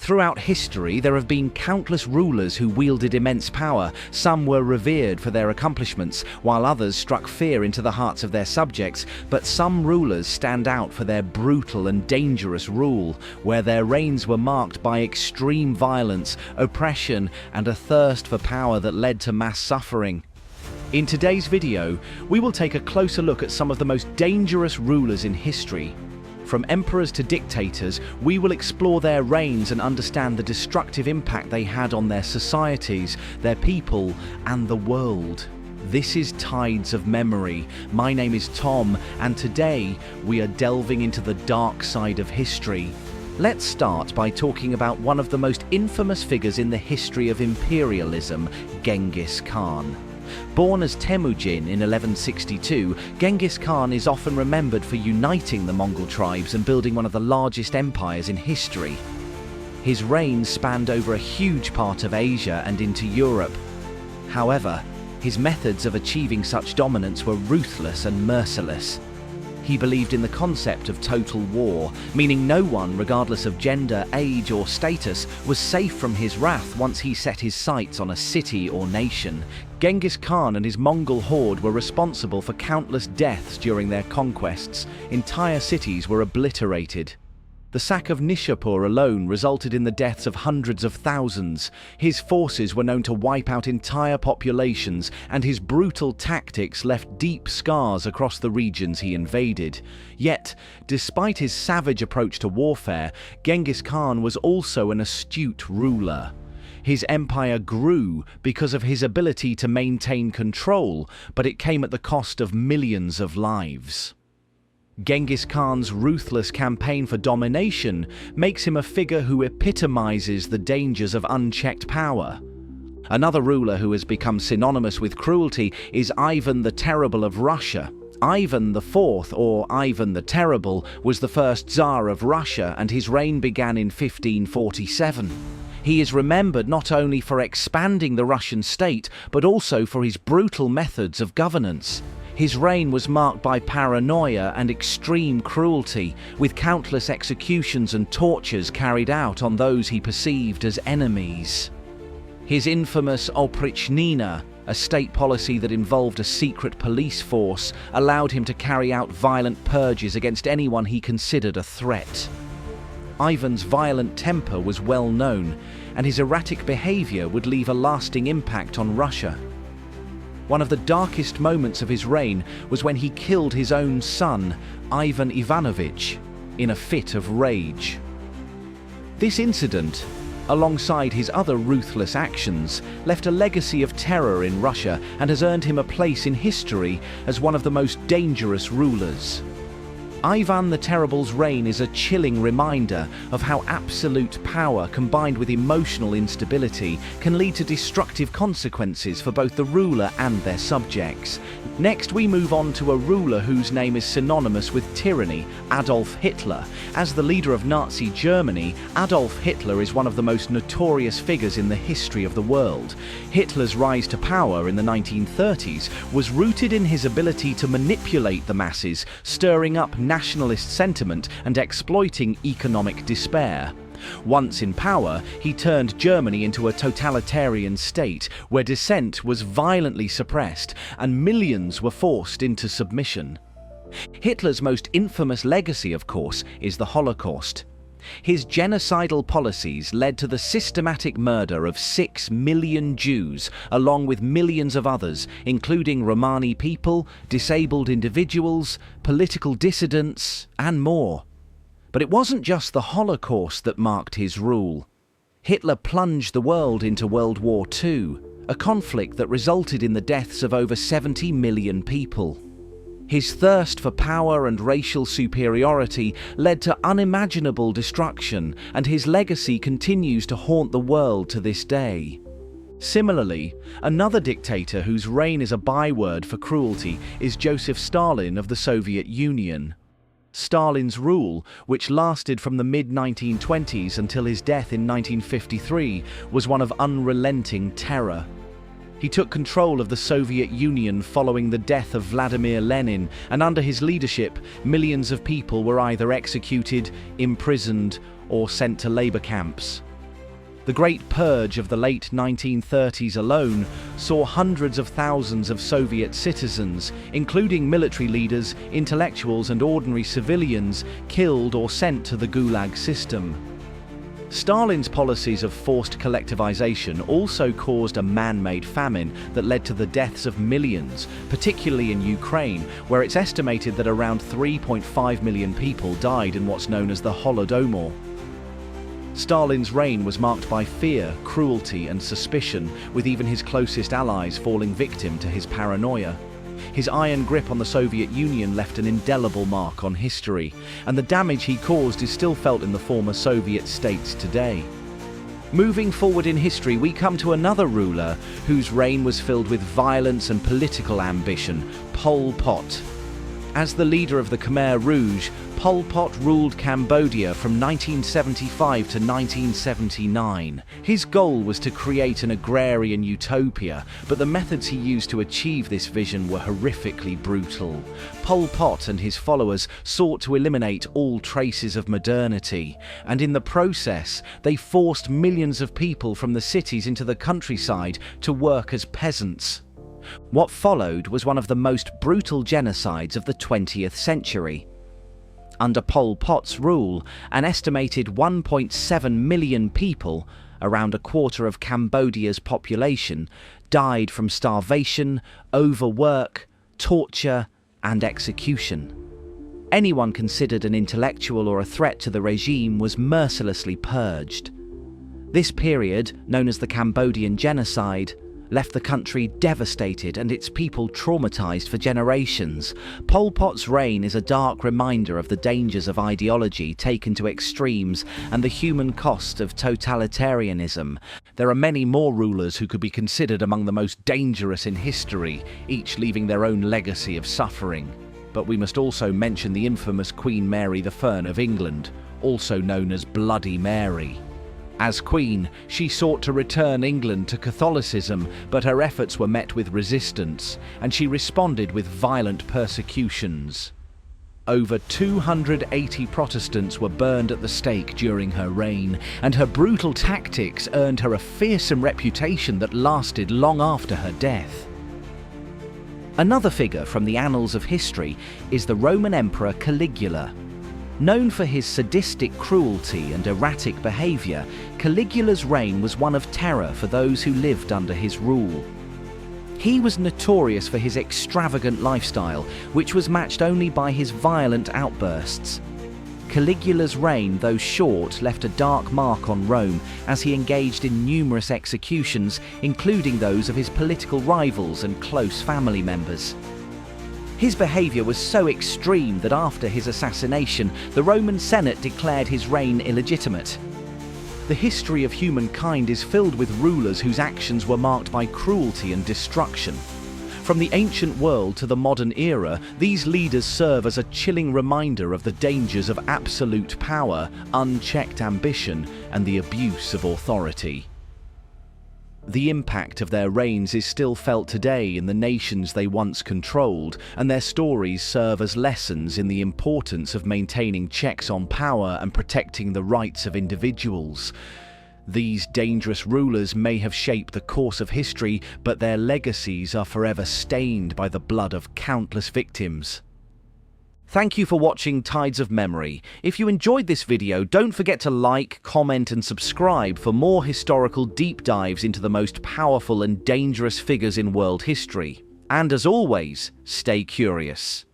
Throughout history, there have been countless rulers who wielded immense power. Some were revered for their accomplishments, while others struck fear into the hearts of their subjects. But some rulers stand out for their brutal and dangerous rule, where their reigns were marked by extreme violence, oppression, and a thirst for power that led to mass suffering. In today's video, we will take a closer look at some of the most dangerous rulers in history. From emperors to dictators, we will explore their reigns and understand the destructive impact they had on their societies, their people, and the world. This is Tides of Memory. My name is Tom, and today we are delving into the dark side of history. Let's start by talking about one of the most infamous figures in the history of imperialism, Genghis Khan. Born as Temujin in 1162, Genghis Khan is often remembered for uniting the Mongol tribes and building one of the largest empires in history. His reign spanned over a huge part of Asia and into Europe. However, his methods of achieving such dominance were ruthless and merciless. He believed in the concept of total war, meaning no one, regardless of gender, age, or status, was safe from his wrath once he set his sights on a city or nation. Genghis Khan and his Mongol horde were responsible for countless deaths during their conquests. Entire cities were obliterated. The sack of Nishapur alone resulted in the deaths of hundreds of thousands. His forces were known to wipe out entire populations, and his brutal tactics left deep scars across the regions he invaded. Yet, despite his savage approach to warfare, Genghis Khan was also an astute ruler. His empire grew because of his ability to maintain control, but it came at the cost of millions of lives. Genghis Khan's ruthless campaign for domination makes him a figure who epitomizes the dangers of unchecked power. Another ruler who has become synonymous with cruelty is Ivan the Terrible of Russia. Ivan IV, or Ivan the Terrible, was the first Tsar of Russia, and his reign began in 1547. He is remembered not only for expanding the Russian state, but also for his brutal methods of governance. His reign was marked by paranoia and extreme cruelty, with countless executions and tortures carried out on those he perceived as enemies. His infamous oprichnina, a state policy that involved a secret police force, allowed him to carry out violent purges against anyone he considered a threat. Ivan's violent temper was well known, and his erratic behavior would leave a lasting impact on Russia. One of the darkest moments of his reign was when he killed his own son, Ivan Ivanovich, in a fit of rage. This incident, alongside his other ruthless actions, left a legacy of terror in Russia and has earned him a place in history as one of the most dangerous rulers. Ivan the Terrible's reign is a chilling reminder of how absolute power combined with emotional instability can lead to destructive consequences for both the ruler and their subjects. Next, we move on to a ruler whose name is synonymous with tyranny, Adolf Hitler. As the leader of Nazi Germany, Adolf Hitler is one of the most notorious figures in the history of the world. Hitler's rise to power in the 1930s was rooted in his ability to manipulate the masses, stirring up nationalist sentiment and exploiting economic despair. Once in power, he turned Germany into a totalitarian state where dissent was violently suppressed and millions were forced into submission. Hitler's most infamous legacy, of course, is the Holocaust. His genocidal policies led to the systematic murder of 6 million Jews, along with millions of others, including Romani people, disabled individuals, political dissidents, and more. But it wasn't just the Holocaust that marked his rule. Hitler plunged the world into World War II, a conflict that resulted in the deaths of over 70 million people. His thirst for power and racial superiority led to unimaginable destruction, and his legacy continues to haunt the world to this day. Similarly, another dictator whose reign is a byword for cruelty is Joseph Stalin of the Soviet Union. Stalin's rule, which lasted from the mid-1920s until his death in 1953, was one of unrelenting terror. He took control of the Soviet Union following the death of Vladimir Lenin, and under his leadership, millions of people were either executed, imprisoned, or sent to labor camps. The Great Purge of the late 1930s alone saw hundreds of thousands of Soviet citizens, including military leaders, intellectuals and ordinary civilians, killed or sent to the Gulag system. Stalin's policies of forced collectivization also caused a man-made famine that led to the deaths of millions, particularly in Ukraine, where it's estimated that around 3.5 million people died in what's known as the Holodomor. Stalin's reign was marked by fear, cruelty and suspicion, with even his closest allies falling victim to his paranoia. His iron grip on the Soviet Union left an indelible mark on history, and the damage he caused is still felt in the former Soviet states today. Moving forward in history, we come to another ruler whose reign was filled with violence and political ambition, Pol Pot. As the leader of the Khmer Rouge, Pol Pot ruled Cambodia from 1975 to 1979. His goal was to create an agrarian utopia, but the methods he used to achieve this vision were horrifically brutal. Pol Pot and his followers sought to eliminate all traces of modernity, and in the process, they forced millions of people from the cities into the countryside to work as peasants. What followed was one of the most brutal genocides of the 20th century. Under Pol Pot's rule, an estimated 1.7 million people, around a quarter of Cambodia's population, died from starvation, overwork, torture, and execution. Anyone considered an intellectual or a threat to the regime was mercilessly purged. This period, known as the Cambodian Genocide, left the country devastated and its people traumatized for generations. Pol Pot's reign is a dark reminder of the dangers of ideology taken to extremes and the human cost of totalitarianism. There are many more rulers who could be considered among the most dangerous in history, each leaving their own legacy of suffering. But we must also mention the infamous Queen Mary I of England, also known as Bloody Mary. As Queen, she sought to return England to Catholicism, but her efforts were met with resistance, and she responded with violent persecutions. Over 280 Protestants were burned at the stake during her reign, and her brutal tactics earned her a fearsome reputation that lasted long after her death. Another figure from the annals of history is the Roman Emperor Caligula. Known for his sadistic cruelty and erratic behaviour, Caligula's reign was one of terror for those who lived under his rule. He was notorious for his extravagant lifestyle, which was matched only by his violent outbursts. Caligula's reign, though short, left a dark mark on Rome as he engaged in numerous executions, including those of his political rivals and close family members. His behaviour was so extreme that after his assassination, the Roman Senate declared his reign illegitimate. The history of humankind is filled with rulers whose actions were marked by cruelty and destruction. From the ancient world to the modern era, these leaders serve as a chilling reminder of the dangers of absolute power, unchecked ambition, and the abuse of authority. The impact of their reigns is still felt today in the nations they once controlled, and their stories serve as lessons in the importance of maintaining checks on power and protecting the rights of individuals. These dangerous rulers may have shaped the course of history, but their legacies are forever stained by the blood of countless victims. Thank you for watching Tides of Memory. If you enjoyed this video, don't forget to like, comment and subscribe for more historical deep dives into the most powerful and dangerous figures in world history. And as always, stay curious.